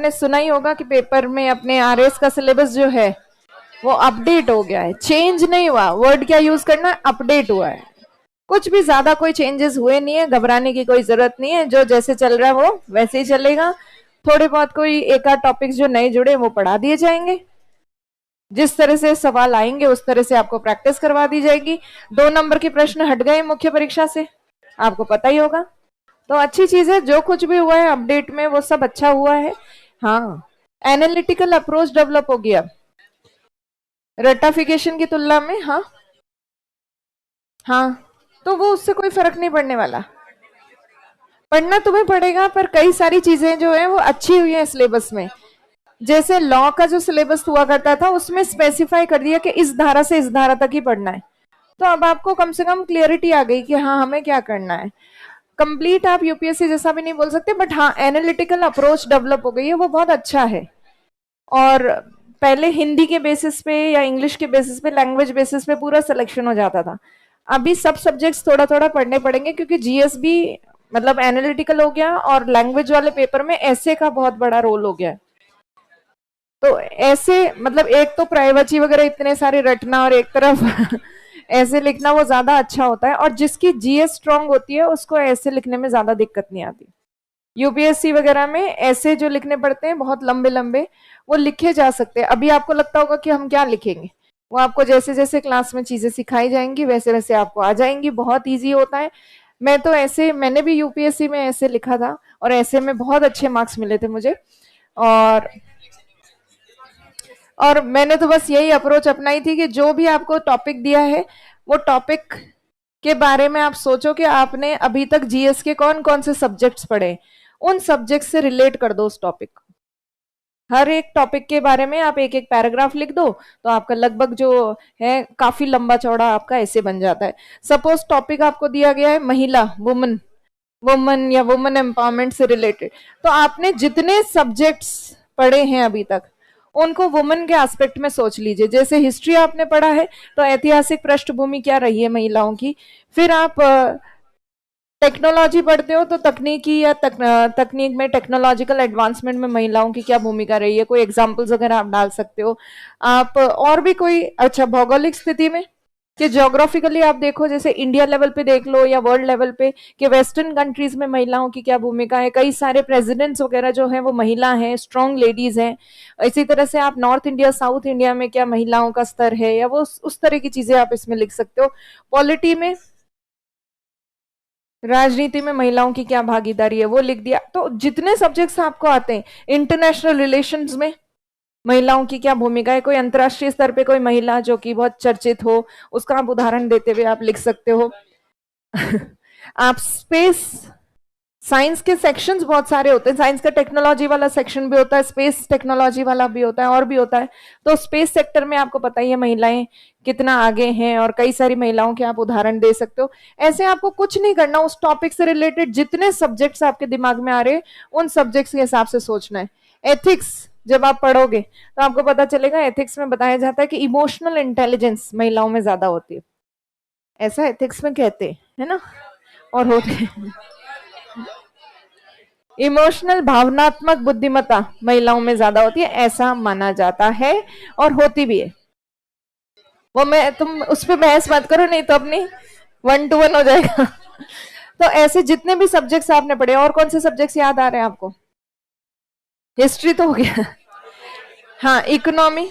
आपने सुना ही होगा कि पेपर में अपने आरएस का सिलेबस जो है वो अपडेट हो गया है, चेंज नहीं हुआ। वर्ड क्या यूज करना है, अपडेट हुआ है। कुछ भी ज्यादा कोई चेंजेस हुए नहीं है, घबराने की कोई जरूरत नहीं है। जो जैसे चल रहा है वो वैसे ही चलेगा। थोड़े बहुत कोई एक आध टॉपिक्स जो नए जुड़े वो पढ़ा दिए जाएंगे। जिस तरह से सवाल आएंगे उस तरह से आपको प्रैक्टिस करवा दी जाएगी। 2 नंबर के प्रश्न हट गए मुख्य परीक्षा से, आपको पता ही होगा। तो अच्छी चीज है, जो कुछ भी हुआ है अपडेट में वो सब अच्छा हुआ है। हाँ, एनालिटिकल अप्रोच डेवलप हो गया रेटाफिकेशन की तुलना में। हाँ हाँ, तो वो उससे कोई फर्क नहीं पड़ने वाला। पढ़ना तुम्हें पड़ेगा, पर कई सारी चीजें जो है वो अच्छी हुई है सिलेबस में। जैसे लॉ का जो सिलेबस हुआ करता था उसमें स्पेसिफाई कर दिया कि इस धारा से इस धारा तक ही पढ़ना है। तो अब आपको कम से कम क्लियरिटी आ गई कि हाँ हमें क्या करना है। कंप्लीट आप यूपीएससी जैसा भी नहीं बोल सकते, बट हाँ एनालिटिकल अप्रोच डेवलप हो गई है, वो बहुत अच्छा है। और पहले हिंदी के बेसिस पे या इंग्लिश के बेसिस पे, लैंग्वेज बेसिस पे पूरा सिलेक्शन हो जाता था। अभी सब सब्जेक्ट्स थोड़ा थोड़ा पढ़ने पड़ेंगे, क्योंकि जीएस भी मतलब एनालिटिकल हो गया और लैंग्वेज वाले पेपर में ऐसे का बहुत बड़ा रोल हो गया। तो ऐसे मतलब एक तो प्राइवेसी वगैरह इतने सारे रटना और एक तरफ ऐसे लिखना वो ज्यादा अच्छा होता है। और जिसकी जीएस स्ट्रांग होती है उसको ऐसे लिखने में ज्यादा दिक्कत नहीं आती। यूपीएससी वगैरह में ऐसे जो लिखने पड़ते हैं बहुत लंबे लंबे, वो लिखे जा सकते हैं। अभी आपको लगता होगा कि हम क्या लिखेंगे, वो आपको जैसे जैसे क्लास में चीजें सिखाई जाएंगी वैसे वैसे आपको आ जाएंगी। बहुत इजी होता है। मैं तो ऐसे, मैंने भी यूपीएससी में ऐसे लिखा था और ऐसे में बहुत अच्छे मार्क्स मिले थे मुझे। और मैंने तो बस यही अप्रोच अपनाई थी कि जो भी आपको टॉपिक दिया है वो टॉपिक के बारे में आप सोचो कि आपने अभी तक जीएस के कौन कौन से सब्जेक्ट्स पढ़े, उन सब्जेक्ट से रिलेट कर दो उस टॉपिक को। हर एक टॉपिक के बारे में आप एक एक पैराग्राफ लिख दो, तो आपका लगभग जो है काफी लंबा चौड़ा आपका ऐसे बन जाता है। सपोज टॉपिक आपको दिया गया है महिला, वुमन, वुमन या वुमन एम्पावरमेंट से रिलेटेड, तो आपने जितने सब्जेक्ट्स पढ़े हैं अभी तक उनको वुमन के एस्पेक्ट में सोच लीजिए। जैसे हिस्ट्री आपने पढ़ा है तो ऐतिहासिक पृष्ठभूमि क्या रही है महिलाओं की। फिर आप टेक्नोलॉजी पढ़ते हो तो तकनीकी या तकनीक में टेक्नोलॉजिकल एडवांसमेंट में महिलाओं की क्या भूमिका रही है, कोई एग्जांपल्स अगर आप डाल सकते हो आप। और भी कोई अच्छा भौगोलिक स्थिति में कि ज्योग्राफिकली आप देखो, जैसे इंडिया लेवल पे देख लो या वर्ल्ड लेवल पे कि वेस्टर्न कंट्रीज में महिलाओं की क्या भूमिका है। कई सारे प्रेसिडेंट्स वगैरह जो है वो महिला हैं, स्ट्रॉन्ग लेडीज हैं। इसी तरह से आप नॉर्थ इंडिया साउथ इंडिया में क्या महिलाओं का स्तर है, या वो उस तरह की चीजें आप इसमें लिख सकते हो। पॉलिटी में, राजनीति में महिलाओं की क्या भागीदारी है वो लिख दिया। तो जितने सब्जेक्ट्स आपको आते हैं, इंटरनेशनल रिलेशंस में महिलाओं की क्या भूमिका है, कोई अंतर्राष्ट्रीय स्तर पे कोई महिला जो कि बहुत चर्चित हो उसका आप उदाहरण देते हुए आप लिख सकते हो। आप स्पेस, साइंस के सेक्शंस बहुत सारे होते हैं। साइंस का टेक्नोलॉजी वाला सेक्शन भी होता है, स्पेस टेक्नोलॉजी वाला भी होता है, और भी होता है। तो स्पेस सेक्टर में आपको पता ही है महिलाएं कितना आगे हैं, और कई सारी महिलाओं के आप उदाहरण दे सकते हो। ऐसे आपको कुछ नहीं करना, उस टॉपिक से रिलेटेड जितने सब्जेक्ट्स आपके दिमाग में आ रहे हैं उन सब्जेक्ट्स के हिसाब से सोचना है। एथिक्स जब आप पढ़ोगे तो आपको पता चलेगा, एथिक्स में बताया जाता है कि इमोशनल इंटेलिजेंस महिलाओं में ज्यादा होती है, ऐसा एथिक्स में कहते हैं, है ना। और होते हैं इमोशनल, भावनात्मक बुद्धिमत्ता महिलाओं में ज्यादा होती है, ऐसा माना जाता है और होती भी है। वो मैं, तुम उस पर बहस मत करो, नहीं तो अपनी 1-1 हो जाएगा। तो ऐसे जितने भी सब्जेक्ट्स आपने पढ़े, और कौन से सब्जेक्ट्स याद आ रहे हैं आपको? हिस्ट्री तो हो गया। हाँ, इकोनॉमी,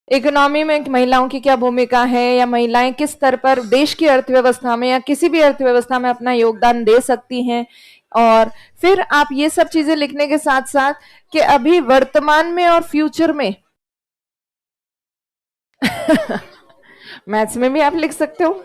इकोनॉमी में महिलाओं की क्या भूमिका है, या महिलाएं किस स्तर पर देश की अर्थव्यवस्था में या किसी भी अर्थव्यवस्था में अपना योगदान दे सकती हैं। और फिर आप ये सब चीजें लिखने के साथ साथ कि अभी वर्तमान में और फ्यूचर में मैथ्स में भी आप लिख सकते हो।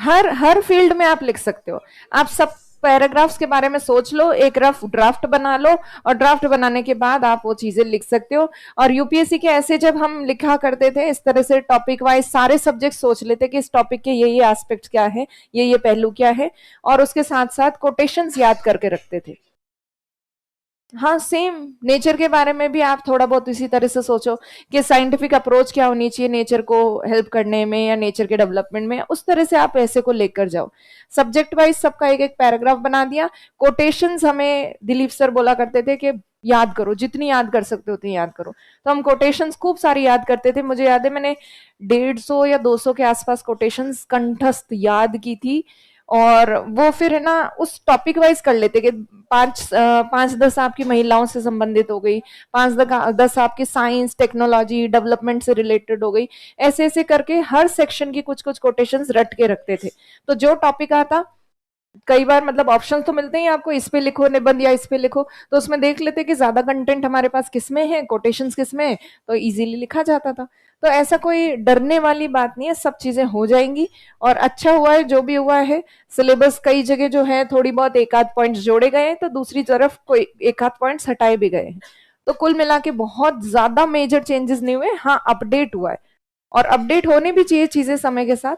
हर हर फील्ड में आप लिख सकते हो। आप सब पैराग्राफ्स के बारे में सोच लो, एक रफ ड्राफ्ट बना लो, और ड्राफ्ट बनाने के बाद आप वो चीजें लिख सकते हो। और यूपीएससी के ऐसे जब हम लिखा करते थे इस तरह से टॉपिक वाइज सारे सब्जेक्ट सोच लेते कि इस टॉपिक के ये एस्पेक्ट क्या है, ये पहलू क्या है, और उसके साथ साथ कोटेशंस याद करके रखते थे। हाँ सेम, नेचर के बारे में भी आप थोड़ा बहुत इसी तरह से सोचो कि साइंटिफिक अप्रोच क्या होनी चाहिए नेचर को हेल्प करने में या नेचर के डेवलपमेंट में, उस तरह से आप ऐसे को लेकर जाओ। सब्जेक्ट वाइज सबका एक एक पैराग्राफ बना दिया। कोटेशंस हमें दिलीप सर बोला करते थे कि याद करो, जितनी याद कर सकते हो उतनी याद करो, तो हम कोटेशंस खूब सारी याद करते थे। मुझे याद है मैंने 150 या 200 के आसपास कोटेशंस कंठस्थ याद की थी। और वो फिर है ना उस टॉपिक वाइज कर लेते कि 5-10 आपकी महिलाओं से संबंधित हो गई, 5-10 आपकी साइंस टेक्नोलॉजी डेवलपमेंट से रिलेटेड हो गई। ऐसे ऐसे करके हर सेक्शन की कुछ कुछ कोटेशंस रट के रखते थे। तो जो टॉपिक आता, कई बार मतलब ऑप्शन तो मिलते ही आपको, इस पे लिखो निबंध या इस पे लिखो, तो उसमें देख लेते कि ज्यादा कंटेंट हमारे पास किसमें है, कोटेशंस किसमें है, तो इजीली लिखा जाता था। तो ऐसा कोई डरने वाली बात नहीं है, सब चीजें हो जाएंगी। और अच्छा हुआ है जो भी हुआ है, सिलेबस कई जगह जो है थोड़ी बहुत एक आध पॉइंट्स जोड़े गए हैं, तो दूसरी तरफ कोई एक आध पॉइंट्स हटाए भी गए हैं। तो कुल मिला के बहुत ज्यादा मेजर चेंजेस नहीं हुए, हाँ अपडेट हुआ है। और अपडेट होनी भी चाहिए चीजें समय के साथ,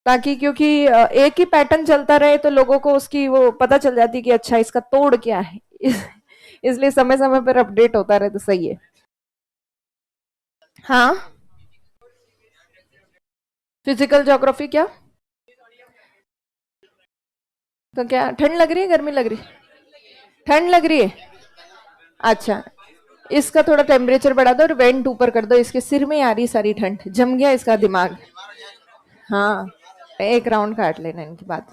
ताकि क्योंकि एक ही पैटर्न चलता रहे तो लोगों को उसकी वो पता चल जाती कि अच्छा इसका तोड़ क्या है। इसलिए समय समय पर अपडेट होता रहे तो सही है। हाँ, फिजिकल ज्योग्राफी क्या? तो क्या ठंड लग रही है गर्मी लग रही है? ठंड लग रही है। अच्छा, इसका थोड़ा टेम्परेचर बढ़ा दो और वेंट ऊपर कर दो, इसके सिर में आ रही सारी ठंड, जम गया इसका दिमाग। हाँ, एक राउंड काट लेना इनकी बात।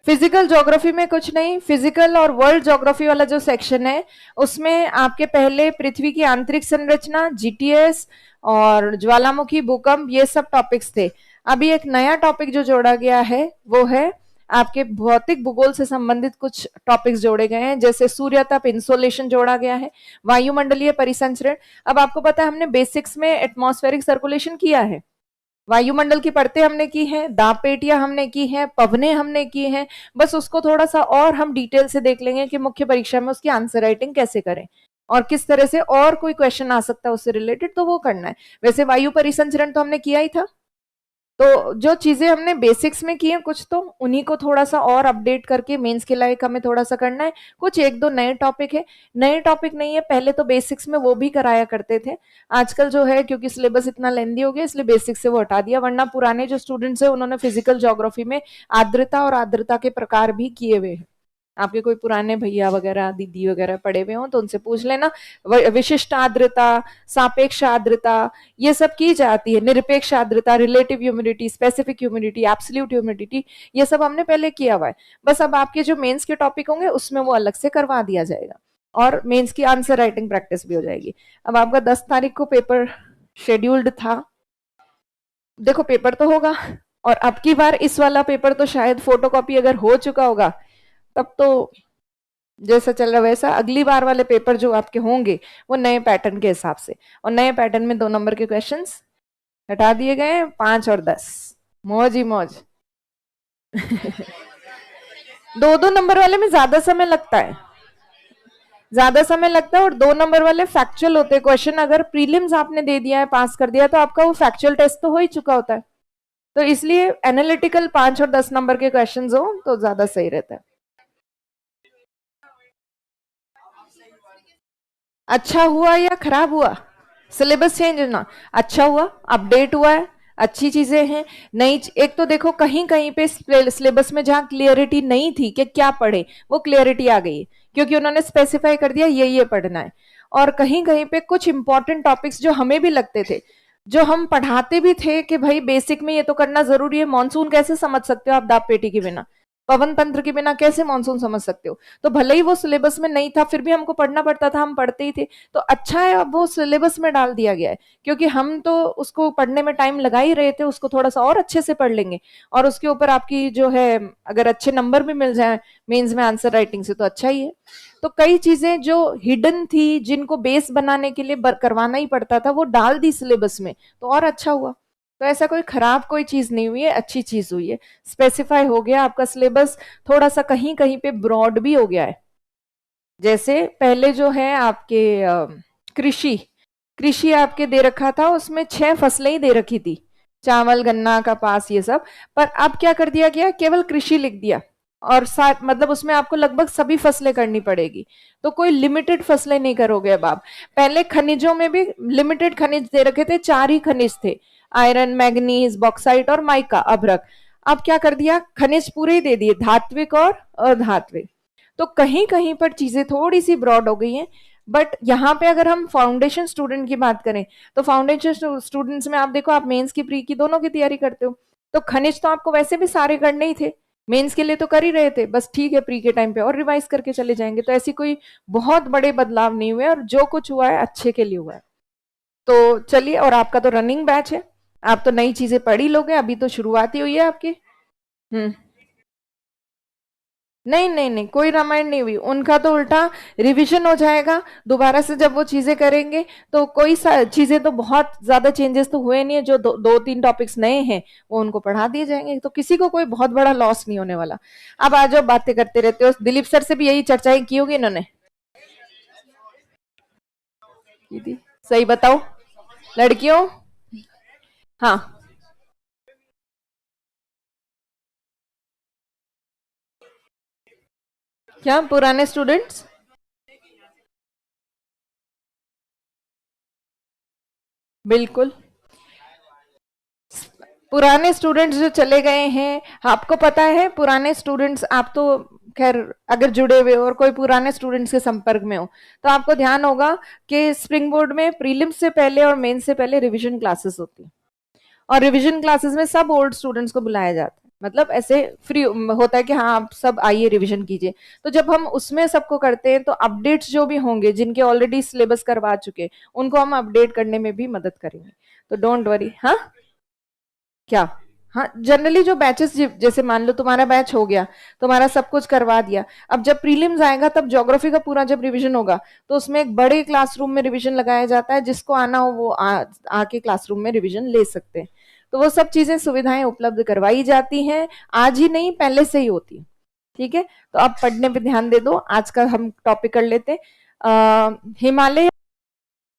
फिजिकल ज्योग्राफी में कुछ नहीं, फिजिकल और वर्ल्ड ज्योग्राफी वाला जो सेक्शन है उसमें आपके पहले पृथ्वी की आंतरिक संरचना, जीटीएस और ज्वालामुखी, भूकंप, ये सब टॉपिक्स थे। अभी एक नया टॉपिक जो जोड़ा गया है वो है आपके भौतिक भूगोल से संबंधित कुछ टॉपिक्स जोड़े गए हैं, जैसे सूर्य तप, इंसोलेशन जोड़ा गया है, वायुमंडलीय परिसंचरण। अब आपको पता है हमने बेसिक्स में एटमॉस्फेरिक सर्कुलेशन किया है, वायुमंडल की परतें हमने की हैं, दाब पेटियां हमने की हैं, पवने हमने की हैं। बस उसको थोड़ा सा और हम डिटेल से देख लेंगे कि मुख्य परीक्षा में उसकी आंसर राइटिंग कैसे करें और किस तरह से और कोई क्वेश्चन आ सकता है उससे रिलेटेड, तो वो करना है। वैसे वायु परिसंचरण तो हमने किया ही था। तो जो चीजें हमने बेसिक्स में की हैं कुछ, तो उन्हीं को थोड़ा सा और अपडेट करके मेंस के लायक हमें थोड़ा सा करना है। कुछ एक दो नए टॉपिक है, नए टॉपिक नहीं है, पहले तो बेसिक्स में वो भी कराया करते थे। आजकल जो है क्योंकि सिलेबस इतना लेंदी हो गया इसलिए बेसिक्स से वो हटा दिया, वरना पुराने जो स्टूडेंट्स है उन्होंने फिजिकल ज्योग्राफी में आर्द्रता और आर्द्रता के प्रकार भी किए हुए हैं। आपके कोई पुराने भैया वगैरह दीदी वगैरह पढ़े हुए हो तो उनसे पूछ लेना। विशिष्ट आर्द्रता, सापेक्ष आर्द्रता, ये सब की जाती है, निरपेक्ष आर्द्रता, relative humidity, specific humidity, absolute humidity, ये सब हमने पहले किया हुआ है। बस अब आपके जो मेंस के टॉपिक होंगे उसमें वो अलग से करवा दिया जाएगा और मेंस की आंसर राइटिंग प्रैक्टिस भी हो जाएगी। अब आपका 10 तारीख को पेपर शेड्यूल्ड था, देखो पेपर तो होगा। और अब की बार इस वाला पेपर तो शायद फोटोकॉपी अगर हो चुका होगा तब तो जैसा चल रहा वैसा, अगली बार वाले पेपर जो आपके होंगे वो नए पैटर्न के हिसाब से, और नए पैटर्न में 2 नंबर के क्वेश्चंस हटा दिए गए हैं, 5 और 10, मौज ही मौज। 2-2 नंबर वाले में ज्यादा समय लगता है, ज्यादा समय लगता है, और 2 नंबर वाले फैक्चुअल होते हैं क्वेश्चन। अगर प्रीलिम्स आपने दे दिया है, पास कर दिया, तो आपका वो फैक्चुअल टेस्ट तो हो ही चुका होता है। तो इसलिए एनालिटिकल 5 और 10 नंबर के क्वेश्चन हो तो ज्यादा सही रहता है। अच्छा हुआ या खराब हुआ सिलेबस चेंज होना? अच्छा हुआ, अपडेट हुआ है, अच्छी चीजें हैं। नई एक तो देखो कहीं कहीं पे सिलेबस में जहां क्लियरिटी नहीं थी कि क्या पढ़े, वो क्लियरिटी आ गई है क्योंकि उन्होंने स्पेसिफाई कर दिया ये पढ़ना है। और कहीं कहीं पे कुछ इंपॉर्टेंट टॉपिक्स जो हमें भी लगते थे, जो हम पढ़ाते भी थे कि भाई बेसिक में ये तो करना जरूरी है, मानसून कैसे समझ सकते हो आप दाब पेटी के बिना, पवन तंत्र के बिना कैसे मानसून समझ सकते हो, तो भले ही वो सिलेबस में नहीं था फिर भी हमको पढ़ना पड़ता था, हम पढ़ते ही थे। तो अच्छा है अब वो सिलेबस में डाल दिया गया है, क्योंकि हम तो उसको पढ़ने में टाइम लगा ही रहे थे, उसको थोड़ा सा और अच्छे से पढ़ लेंगे। और उसके ऊपर आपकी जो है अगर अच्छे नंबर भी मिल जाए मेंस में आंसर राइटिंग से तो अच्छा ही है। तो कई चीजें जो हिडन थी, जिनको बेस बनाने के लिए करवाना ही पड़ता था, वो डाल दी सिलेबस में, तो और अच्छा हुआ। तो ऐसा कोई खराब कोई चीज नहीं हुई है, अच्छी चीज हुई है। स्पेसिफाई हो गया आपका सिलेबस, थोड़ा सा कहीं कहीं पे ब्रॉड भी हो गया है। जैसे पहले जो है आपके कृषि कृषि आपके दे रखा था, उसमें 6 फसलें ही दे रखी थी, चावल गन्ना कपास ये सब। पर अब क्या कर दिया गया, केवल कृषि लिख दिया। और साथ मतलब उसमें आपको लगभग सभी फसलें करनी पड़ेगी, तो कोई लिमिटेड फसलें नहीं करोगे अब आप। पहले खनिजों में भी लिमिटेड खनिज दे रखे थे, 4 ही खनिज थे, आयरन, मैग्नीज, बॉक्साइट और माइका, अभ्रक। अब क्या कर दिया, खनिज पूरे ही दे दिए, धात्विक और अधात्विक। तो कहीं कहीं पर चीजें थोड़ी सी ब्रॉड हो गई हैं। बट यहाँ पे अगर हम फाउंडेशन स्टूडेंट की बात करें, तो फाउंडेशन स्टूडेंट्स में आप देखो, आप मेंस की, प्री की, दोनों की तैयारी करते हो, तो खनिज तो आपको वैसे भी सारे करने ही थे, मेंस के लिए तो कर ही रहे थे, बस ठीक है प्री के टाइम पे और रिवाइज करके चले जाएंगे। तो ऐसी कोई बहुत बड़े बदलाव नहीं हुए, और जो कुछ हुआ है अच्छे के लिए हुआ है। तो चलिए, और आपका तो रनिंग बैच है, आप तो नई चीजें पढ़ ही लोगे, अभी तो शुरुआत ही हुई है आपकी। हम्म। नहीं नहीं नहीं, कोई रामायण नहीं हुई, उनका तो उल्टा रिवीजन हो जाएगा दोबारा से जब वो चीजें करेंगे। तो कोई चीजें तो बहुत ज्यादा चेंजेस तो हुए नहीं है, जो दो तीन टॉपिक्स नए हैं वो उनको पढ़ा दिए जाएंगे, तो किसी को कोई बहुत बड़ा लॉस नहीं होने वाला। अब आ जाओ, बातें करते रहते हो, दिलीप सर से भी यही चर्चाएं की होगी इन्होंने, की थी? सही बताओ लड़कियों। हाँ, क्या पुराने स्टूडेंट्स? बिल्कुल, पुराने स्टूडेंट्स जो चले गए हैं, आपको पता है पुराने स्टूडेंट्स, आप तो खैर अगर जुड़े हुए हो और कोई पुराने स्टूडेंट्स के संपर्क में हो, तो आपको ध्यान होगा कि स्प्रिंग बोर्ड में प्रीलिम्स से पहले और मेंस से पहले रिवीजन क्लासेस होती है, और रिवीजन क्लासेस में सब ओल्ड स्टूडेंट्स को बुलाया जाता है, मतलब ऐसे फ्री होता है कि हाँ आप सब आइए रिवीजन कीजिए। तो जब हम उसमें सबको करते हैं, तो अपडेट्स जो भी होंगे, जिनके ऑलरेडी सिलेबस करवा चुके, उनको हम अपडेट करने में भी मदद करेंगे, तो डोंट वरी। हाँ, क्या? हाँ, जनरली जो बैचेस, जैसे मान लो तुम्हारा बैच हो गया, तुम्हारा सब कुछ करवा दिया, अब जब प्रीलिम्स आएगा तब ज्योग्राफी का पूरा जब रिवीजन होगा, तो उसमें एक बड़े क्लासरूम में रिवीजन लगाया जाता है, जिसको आना हो वो आके क्लासरूम में रिवीजन ले सकते हैं। तो वो सब चीजें, सुविधाएं उपलब्ध करवाई जाती हैं, आज ही नहीं पहले से ही होती है। ठीक है, तो अब पढ़ने पे ध्यान दे दो। आज का हम टॉपिक कर लेते हैं, हिमालय